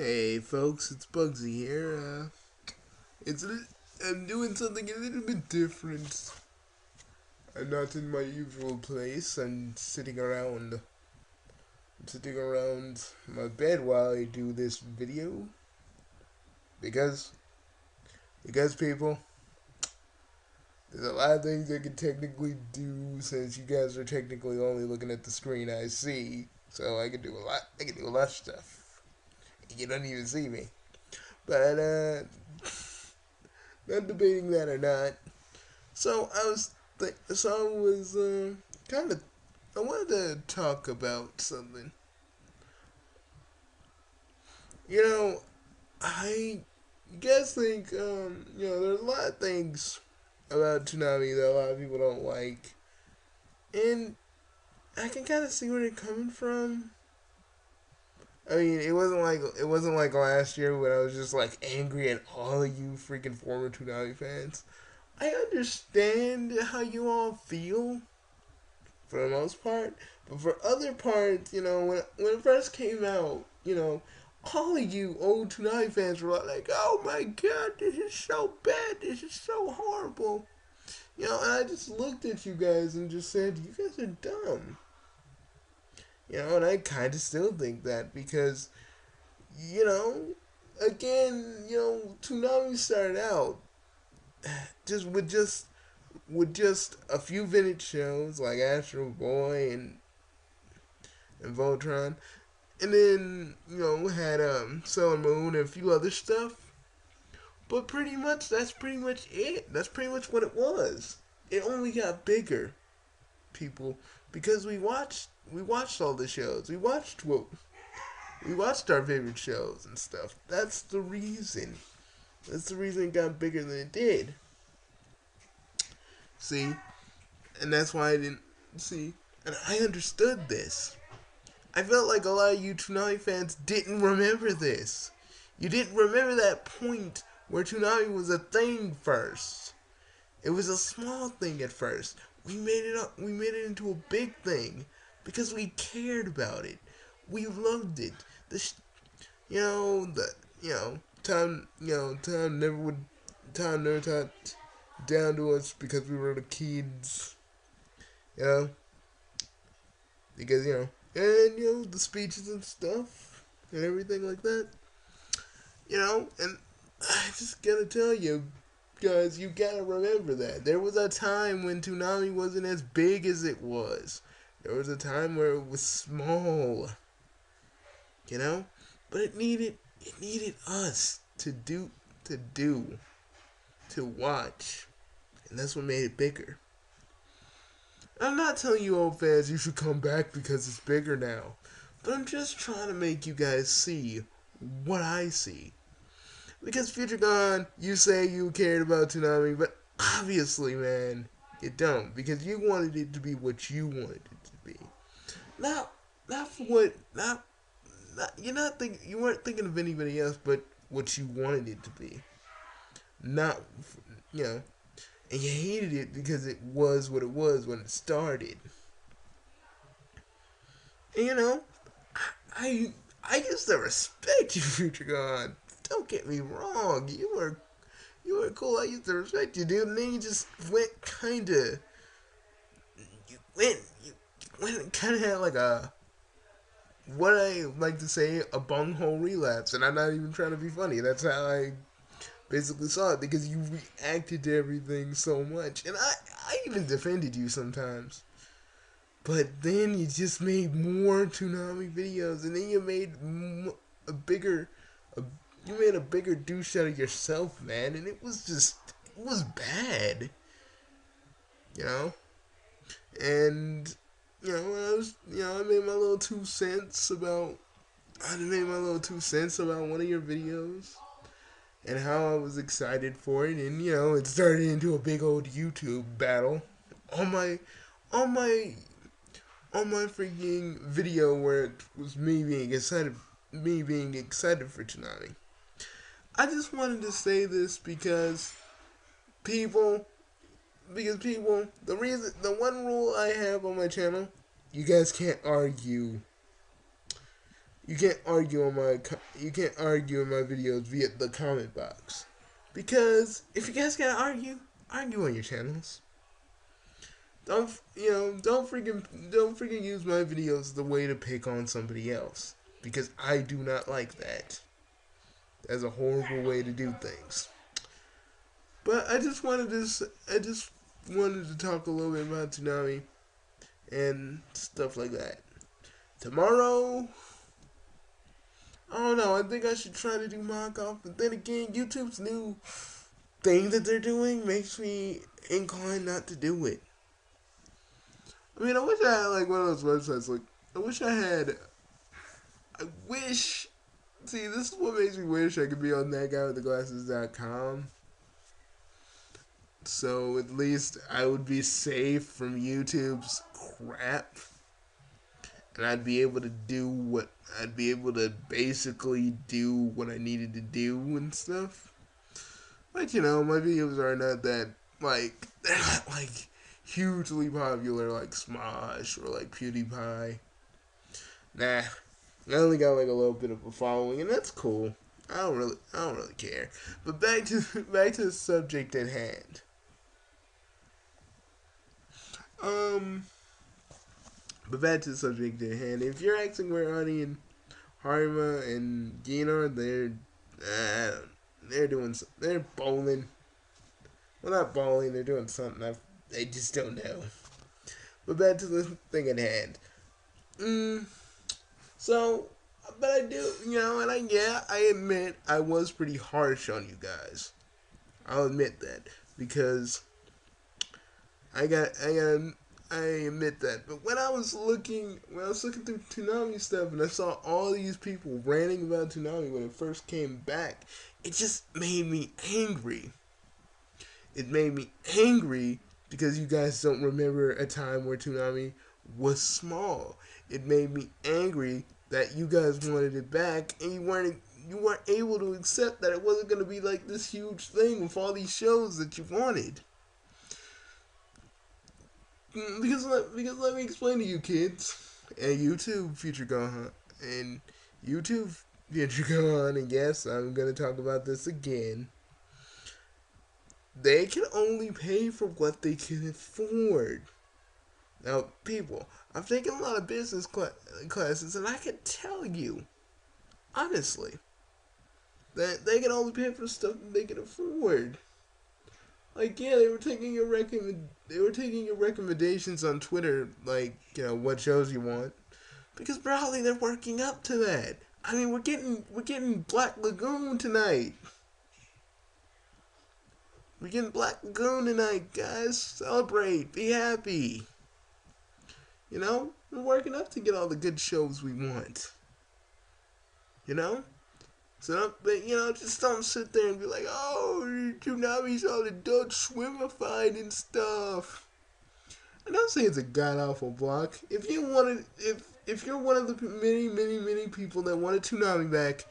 Hey folks, it's Bugsy here. I'm doing something a little bit different. I'm not in my usual place. I'm sitting around my bed while I do this video because people, there's a lot of things I can technically do since you guys are technically only looking at the screen I see. So I can do a lot. I can do a lot of stuff. You don't even see me, but not debating that or not. So I was kind of, I wanted to talk about something. You know, I guess think, there's a lot of things about Toonami that a lot of people don't like, and I can kind of see where they're coming from. I mean, it wasn't like last year when I was just like angry at all of you freaking former Toonami fans. I understand how you all feel for the most part. But for other parts, when it first came out, all of you old Toonami fans were like, "Oh my God, this is so bad. This is so horrible." And I just looked at you guys and just said, "You guys are dumb." And I kind of still think that because, you know, again, Toonami started out just with just a few vintage shows like Astro Boy and Voltron, and then had Sun and Moon and a few other stuff. But pretty much that's pretty much it. That's pretty much what it was. It only got bigger, people, because we watched all the shows. We watched our favorite shows and stuff. That's the reason. That's the reason it got bigger than it did. See, and that's why I didn't see. And I understood this. I felt like a lot of you Toonami fans didn't remember this. You didn't remember that point where Toonami was a thing first. It was a small thing at first. We made it up. We made it into a big thing because we cared about it. We loved it. Time never talked down to us because we were the kids. You know, because and the speeches and stuff and everything like that. And I just gotta tell you guys, you gotta remember that there was a time when Toonami wasn't as big as it was. There was a time where it was small, but it needed us to watch, and that's what made it bigger. I'm not telling you old fans you should come back because it's bigger now, but I'm just trying to make you guys see what I see. Because Future Gone, you say you cared about Toonami, but obviously, man, you don't, because you wanted it to be what you wanted it to be. Not for what, you weren't thinking of anybody else, but what you wanted it to be. Not, you know, and you hated it because it was what it was when it started. And, I used to respect you, Future God. Don't get me wrong. You were cool. I used to respect you, dude. And then you just went you went and kind of had like a, what I like to say, a bunghole relapse. And I'm not even trying to be funny. That's how I basically saw it, because you reacted to everything so much. And I even defended you sometimes. But then you just made more Toonami videos, and then you made a bigger, you made a bigger douche out of yourself, man. And it was bad, you know. And I made my little 2 cents about, one of your videos, and how I was excited for it, and it started into a big old YouTube battle on my on my on my freaking video where it was me being excited for Toonami. I just wanted to say this people, the one rule I have on my channel, you guys can't argue. you can't argue in my videos via the comment box, because if you guys gotta argue on your channels. Don't freaking use my videos as the way to pick on somebody else, because I do not like that. That's a horrible way to do things. But I just wanted to talk a little bit about Toonami and stuff like that. Tomorrow, I don't know. I think I should try to do mock off, but then again, YouTube's new thing that they're doing makes me inclined not to do it. I mean, I wish I had like one of those websites. Like, I wish I had. I wish. See, this is what makes me wish I could be on thatguywiththeglasses.com. So at least I would be safe from YouTube's crap. And I'd be able to basically do what I needed to do and stuff. But you know, my videos are not that they're not like hugely popular like Smosh or like PewDiePie. Nah, I only got like a little bit of a following, and that's cool. I don't really care. But back to the subject at hand. But back to the subject at hand. If you're asking where Ani and Harima and Gina are, they're bowling. Well, not bowling. They're doing something. They just don't know. But back to the thing at hand. So, but I do, and I admit I was pretty harsh on you guys. I'll admit that, because I admit that. But when I was looking through Toonami stuff and I saw all these people ranting about Toonami when it first came back, it just made me angry. It made me angry because you guys don't remember a time where Toonami was small. It made me angry that you guys wanted it back and you weren't able to accept that it wasn't going to be like this huge thing with all these shows that you wanted. Because let me explain to you kids, and YouTube future Gohan, and yes, I'm going to talk about this again. They can only pay for what they can afford. Now, people, I've taken a lot of business classes, and I can tell you, honestly, that they can only pay for stuff that they can afford. Like, yeah, they were taking your recommendations on Twitter, like, what shows you want, because probably they're working up to that. I mean, we're getting Black Lagoon tonight. We're getting Black Lagoon tonight, guys. Celebrate, be happy. We're working up to get all the good shows we want. So, but, just don't sit there and be like, oh, Toonami's all Adult Swimified and stuff. I don't say it's a god-awful block. If you're one of the many people that wanted Toonami back,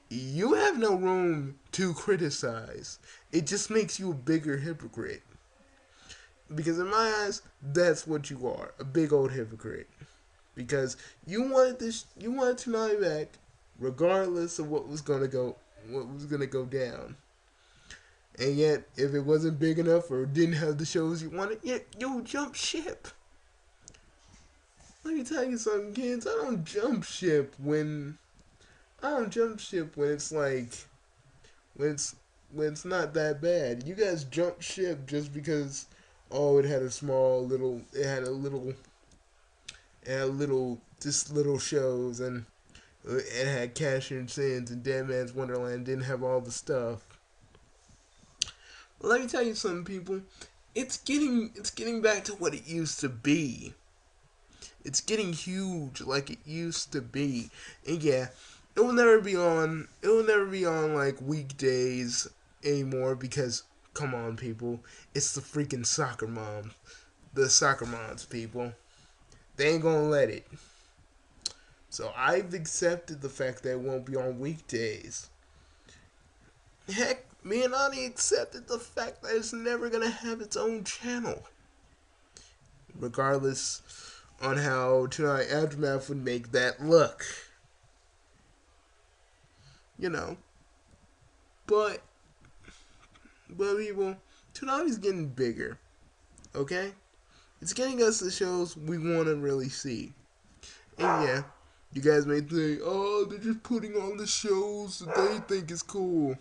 you have no room to criticize. It just makes you a bigger hypocrite. Because in my eyes, that's what you are, a big old hypocrite. Because you wanted Toonami back, regardless of what was gonna go down. And yet, if it wasn't big enough or didn't have the shows you wanted, you jump ship. Let me tell you something, kids. I don't jump ship when it's like when it's not that bad. You guys jump ship just because it had little shows, and it had Casher and Sins and Dead Man's Wonderland, didn't have all the stuff. Well, let me tell you something, people. It's getting back to what it used to be. It's getting huge like it used to be. And yeah, it will never be on like weekdays anymore, because come on, people, it's the freaking soccer moms. The soccer moms, people. They ain't gonna let it. So I've accepted the fact that it won't be on weekdays. Heck, me and Ani accepted the fact that it's never gonna have its own channel. Regardless on how Tonight Aftermath would make that look. you know. But people, Toonami's getting bigger. Okay, it's getting us the shows we want to really see. And yeah, you guys may think, oh, they're just putting on the shows that they think is cool.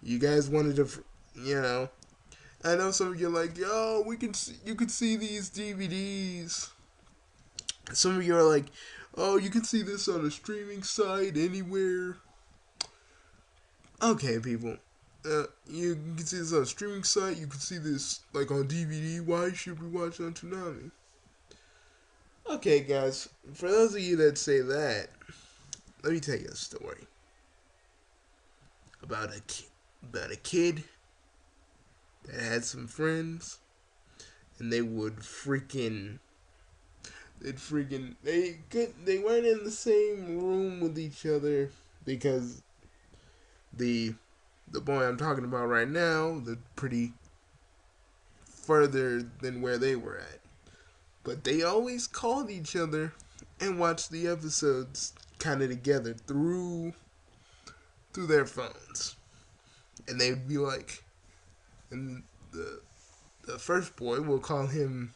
You guys wanted to, you know. I know some of you are like, yo, you can see these DVDs. Some of you are like, oh, you can see this on a streaming site anywhere. Okay, people. You can see this on a streaming site. You can see this like on DVD. Why should we watch on Toonami? Okay, guys. For those of you that say that, let me tell you a story about a kid that had some friends, and they weren't in the same room with each other because the boy I'm talking about right now lived pretty further than where they were at. But they always called each other and watched the episodes kind of together through their phones. And they'd be like, and the first boy, we'll call him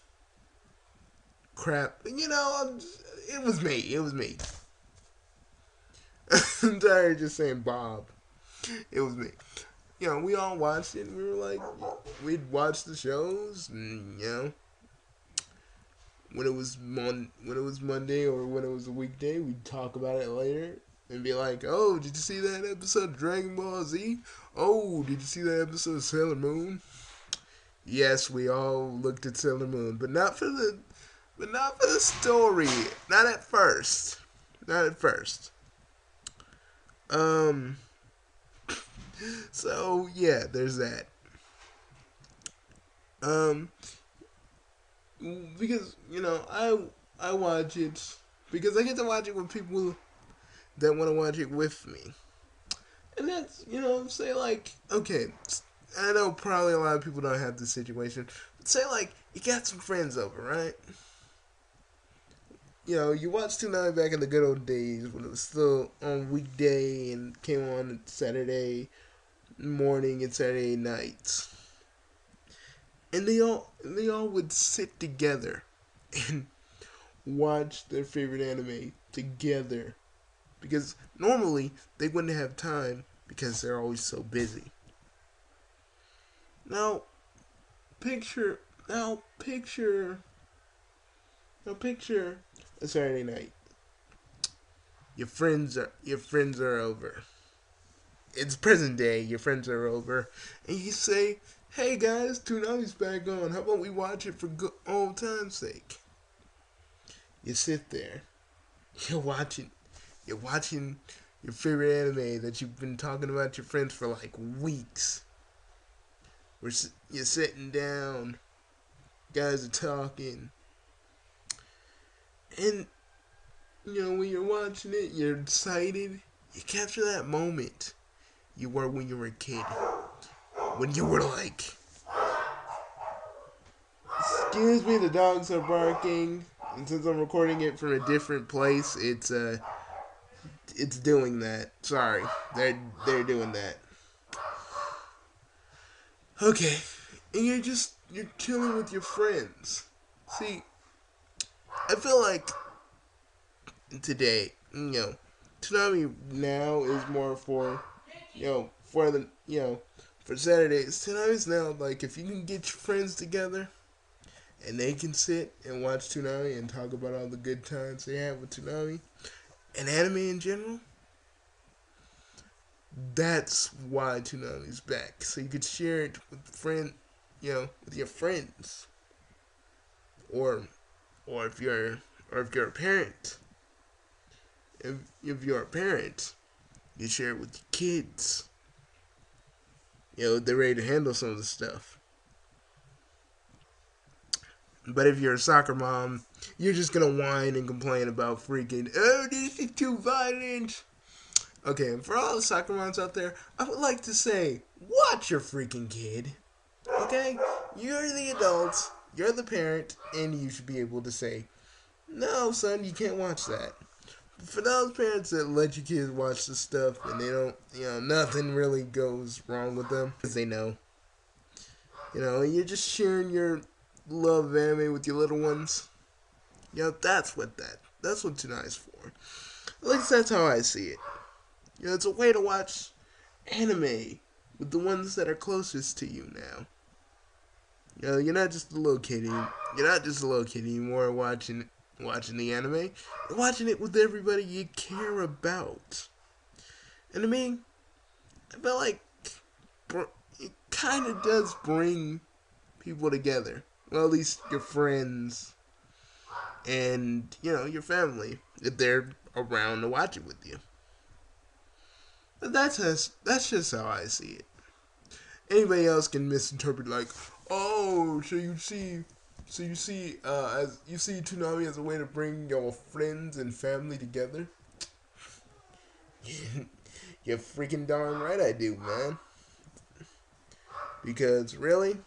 Crap. You know, it was me. I'm tired of just saying Bob. It was me. You know, we all watched it, and we were like, we'd watch the shows, and, you know, when it was Monday or when it was a weekday, we'd talk about it later and be like, oh, did you see that episode of Dragon Ball Z? Oh, did you see that episode of Sailor Moon? Yes, we all looked at Sailor Moon, but not for the story. Not at first. So yeah, there's that. Because you know, I watch it because I get to watch it with people that want to watch it with me, and that's, you know, say like, okay, I know probably a lot of people don't have this situation, but say like you got some friends over, right? You know, you watched Toonami back in the good old days when it was still on weekday and came on Saturday morning and Saturday nights. And they all would sit together and watch their favorite anime together. Because normally they wouldn't have time because they're always so busy. Now picture a Saturday night. Your friends are over. It's present day. Your friends are over, and you say, "Hey guys, Toonami's back on. How about we watch it for good old time's sake?" You sit there. You're watching your favorite anime that you've been talking about to your friends for like weeks. You're sitting down. Guys are talking. And, you know, when you're watching it, you're excited. You capture that moment you were when you were a kid. When you were like, excuse me, the dogs are barking. And since I'm recording it from a different place, it's doing that. Sorry. They're doing that. Okay. And you're chilling with your friends. See, I feel like today, you know, Toonami now is more for, for Saturdays. Toonami's now like, if you can get your friends together and they can sit and watch Toonami and talk about all the good times they have with Toonami and anime in general, that's why Toonami's back. So you could share it with with your friends, or if you're a parent. If you're a parent, you share it with your kids. You know, they're ready to handle some of the stuff. But if you're a soccer mom, you're just gonna whine and complain about freaking, oh, this is too violent. Okay, and for all the soccer moms out there, I would like to say, watch your freaking kid. Okay? You're the adult, you're the parent, and you should be able to say, no, son, you can't watch that. for those parents that let your kids watch this stuff and they don't, nothing really goes wrong with them because they know, you're just sharing your love of anime with your little ones. That's what Toonami's for. At least that's how I see it. It's a way to watch anime with the ones that are closest to you now. You're not just a little kid. You're not just a little kid anymore watching the anime. You're watching it with everybody you care about. And to me, I feel like it kind of does bring people together. Well, at least your friends and your family if they're around to watch it with you. But that's just how I see it. Anybody else can misinterpret like, oh, you see Toonami as a way to bring your friends and family together. You're freaking darn right I do, man. Because really,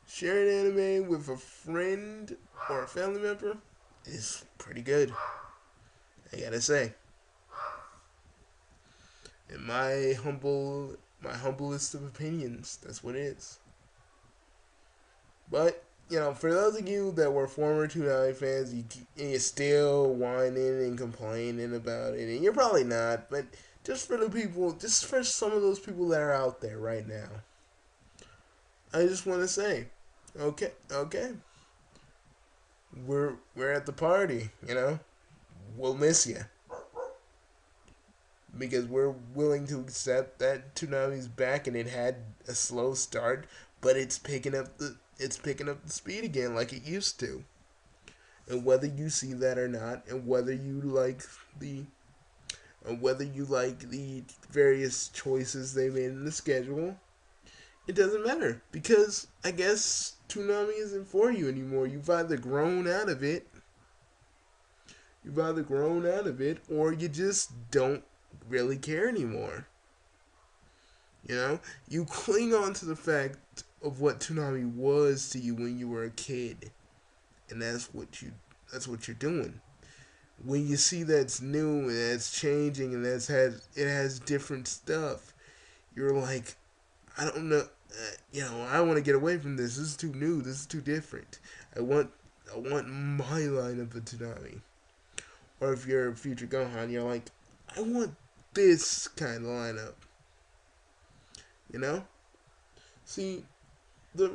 sharing anime with a friend or a family member is pretty good. I gotta say. In my humblest of opinions, that's what it is. But, for those of you that were former Toonami fans, you're still whining and complaining about it, and you're probably not, but just for some of those people that are out there right now, I just want to say, okay, we're at the party, we'll miss you. Because we're willing to accept that Toonami's back and it had a slow start, but it's picking up the speed again like it used to. And whether you see that or not, and whether you like the various choices they made in the schedule, it doesn't matter because I guess Toonami isn't for you anymore. You've either grown out of it, or you just don't really care anymore. You cling on to the fact of what Toonami was to you when you were a kid, and that's what you're doing. When you see that's new and that's changing and it has different stuff, you're like, I don't know, I want to get away from this. This is too new. This is too different. I want my lineup of Toonami. Or if you're a future Gohan, you're like, I want this kind of lineup. See, the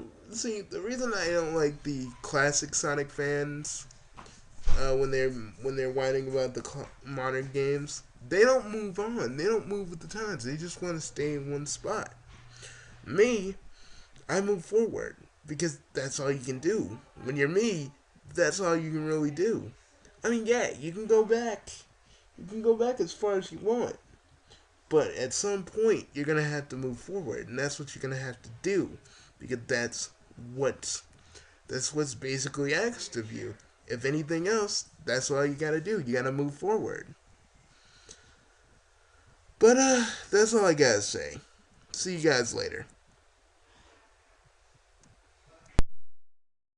reason I don't like the classic Sonic fans when they're whining about the modern games, they don't move on. They don't move with the times. They just want to stay in one spot. Me, I move forward because that's all you can do. When you're me, that's all you can really do. I mean, yeah, you can go back. You can go back as far as you want. But at some point, you're going to have to move forward. And that's what you're going to have to do. Because that's what's basically asked of you. If anything else, that's all you got to do. You got to move forward. But, that's all I got to say. See you guys later.